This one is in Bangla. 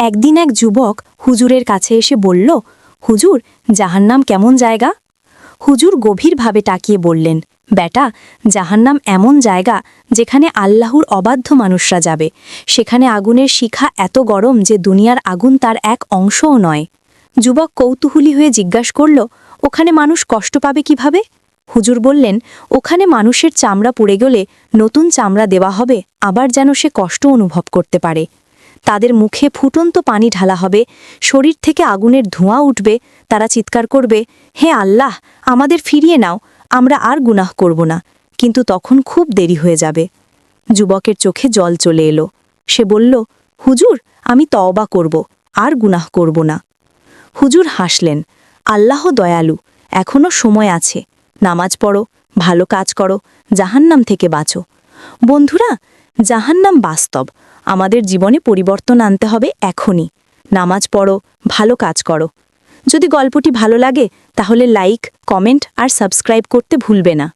একদিন এক যুবক হুজুরের কাছে এসে বলল, হুজুর, জাহান্নাম কেমন জায়গা? হুজুর গভীরভাবে তাকিয়ে বললেন, বেটা, জাহান্নাম এমন জায়গা যেখানে আল্লাহর অবাধ্য মানুষরা যাবে। সেখানে আগুনের শিখা এত গরম যে দুনিয়ার আগুন তার এক অংশও নয়। যুবক কৌতূহলী হয়ে জিজ্ঞাসা করল, ওখানে মানুষ কষ্ট পাবে কিভাবে? হুজুর বললেন, ওখানে মানুষের চামড়া পুড়ে গেলে নতুন চামড়া দেওয়া হবে, আবার যেন সে কষ্ট অনুভব করতে পারে। তাদের মুখে ফুটন্ত পানি ঢালা হবে, শরীর থেকে আগুনের ধোঁয়া উঠবে, তারা চিৎকার করবে, হে আল্লাহ, আমাদের ফিরিয়ে নাও, আমরা আর গুনাহ করব না। কিন্তু তখন খুব দেরি হয়ে যাবে। যুবকের চোখে জল চলে এলো। সে বলল, হুজুর, আমি তওবা করব, আর গুনাহ করব না। হুজুর হাসলেন, আল্লাহ দয়ালু, এখনো সময় আছে, নামাজ পড়ো, ভালো কাজ করো, জাহান্নাম থেকে বাঁচো। বন্ধুরা, জাহান্নাম বাস্তব, আমাদের জীবনে পরিবর্তন আনতে হবে এখনই। নামাজ পড়ো, ভালো কাজ করো। যদি গল্পটি ভালো লাগে তাহলে লাইক, কমেন্ট আর সাবস্ক্রাইব করতে ভুলবে না।